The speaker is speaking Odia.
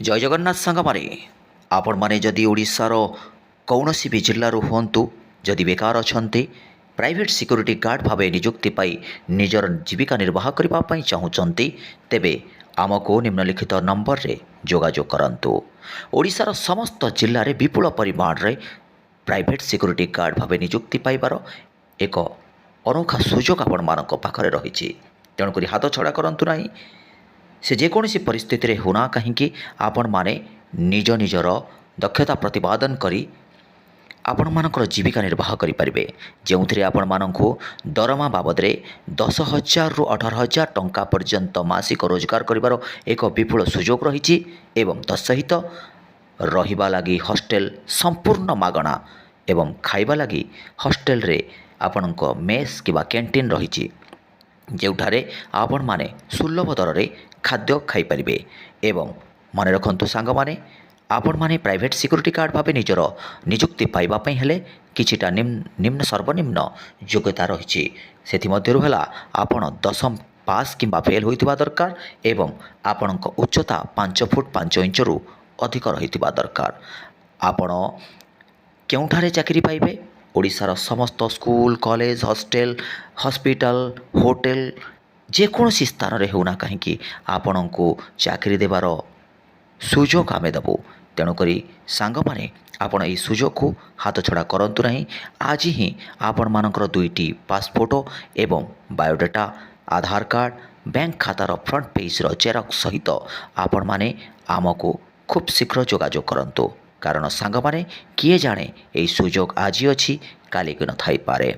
ଜୟ ଜଗନ୍ନାଥ ସାଙ୍ଗମାନେ ଆପଣମାନେ ଯଦି ଓଡ଼ିଶାର କୌଣସି ବି ଜିଲ୍ଲାରୁ ହୁଅନ୍ତୁ ଯଦି ବେକାର ଅଛନ୍ତି ପ୍ରାଇଭେଟ୍ ସିକ୍ୟୁରିଟି ଗାର୍ଡ଼ ଭାବେ ନିଯୁକ୍ତି ପାଇ ନିଜର ଜୀବିକା ନିର୍ବାହ କରିବା ପାଇଁ ଚାହୁଁଛନ୍ତି ତେବେ ଆମକୁ ନିମ୍ନଲିଖିତ ନମ୍ବରରେ ଯୋଗାଯୋଗ କରନ୍ତୁ। ଓଡ଼ିଶାର ସମସ୍ତ ଜିଲ୍ଲାରେ ବିପୁଳ ପରିମାଣରେ ପ୍ରାଇଭେଟ୍ ସିକ୍ୟୁରିଟି ଗାର୍ଡ଼ ଭାବେ ନିଯୁକ୍ତି ପାଇବାର ଏକ ଅନୋଖା ସୁଯୋଗ ଆପଣମାନଙ୍କ ପାଖରେ ରହିଛି। ତେଣୁକରି ହାତ ଛଡ଼ା କରନ୍ତୁ ନାହିଁ। ସେ ଯେକୌଣସି ପରିସ୍ଥିତିରେ ହେଉନା କାହିଁକି ଆପଣମାନେ ନିଜ ନିଜର ଦକ୍ଷତା ପ୍ରତିପାଦନ କରି ଆପଣମାନଙ୍କର ଜୀବିକା ନିର୍ବାହ କରିପାରିବେ, ଯେଉଁଥିରେ ଆପଣମାନଙ୍କୁ ଦରମା ବାବଦରେ 10,000ରୁ 18,000 ଟଙ୍କା ପର୍ଯ୍ୟନ୍ତ ମାସିକ ରୋଜଗାର କରିବାର ଏକ ବିପୁଳ ସୁଯୋଗ ରହିଛି ଏବଂ ତତ୍ସହିତ ରହିବା ଲାଗି ହଷ୍ଟେଲ ସମ୍ପୂର୍ଣ୍ଣ ମାଗଣା ଏବଂ ଖାଇବା ଲାଗି ହଷ୍ଟେଲରେ ଆପଣଙ୍କ ମେସ୍ କିମ୍ବା କ୍ୟାଣ୍ଟିନ୍ ରହିଛି, ଯେଉଁଠାରେ ଆପଣମାନେ ସୁଲଭ ଦରରେ ଖାଦ୍ୟ ଖାଇପାରିବେ। ଏବଂ ମନେ ରଖନ୍ତୁ ସାଙ୍ଗମାନେ, ଆପଣମାନେ ପ୍ରାଇଭେଟ୍ ସିକ୍ୟୁରିଟି ଗାର୍ଡ଼ ଭାବେ ନିଜର ନିଯୁକ୍ତି ପାଇବା ପାଇଁ ହେଲେ କିଛିଟା ସର୍ବନିମ୍ନ ଯୋଗ୍ୟତା ରହିଛି। ସେଥିମଧ୍ୟରୁ ହେଲା ଆପଣ 10ମ ପାସ୍ କିମ୍ବା ଫେଲ୍ ହୋଇଥିବା ଦରକାର ଏବଂ ଆପଣଙ୍କ ଉଚ୍ଚତା 5 ଫୁଟ 5 ଇଞ୍ଚରୁ ଅଧିକ ରହିଥିବା ଦରକାର। ଆପଣ କେଉଁଠାରେ ଚାକିରି ପାଇବେ? ଓଡ଼ିଶାର ସମସ୍ତ school, college, hostel, hospital, hotel ଯେକୌଣସି ସ୍ଥାନରେ ହେଉନା କାହିଁକି ଆପଣଙ୍କୁ ଚାକିରି ଦେବାର ସୁଯୋଗ ଆମେ ଦେବୁ। ତେଣୁକରି ସାଙ୍ଗମାନେ ଆପଣ ଏହି ସୁଯୋଗକୁ ହାତଛଡ଼ା କରନ୍ତୁ ନାହିଁ। ଆଜି ହିଁ ଆପଣମାନଙ୍କର 2ଟି ପାସପୋର୍ଟ ଏବଂ ବାୟୋଡାଟା, ଆଧାର କାର୍ଡ଼, ବ୍ୟାଙ୍କ ଖାତାର ଫ୍ରଣ୍ଟ ପେଜ୍ର ଜେରକ୍ସ ସହିତ ଆପଣମାନେ ଆମକୁ ଖୁବ୍ ଶୀଘ୍ର ଯୋଗାଯୋଗ କରନ୍ତୁ। କାରଣ ସାଙ୍ଗମାନେ କିଏ ଜାଣେ ଏହି ସୁଯୋଗ ଆଜି ଅଛି କାଲିକି ନଥାଇପାରେ।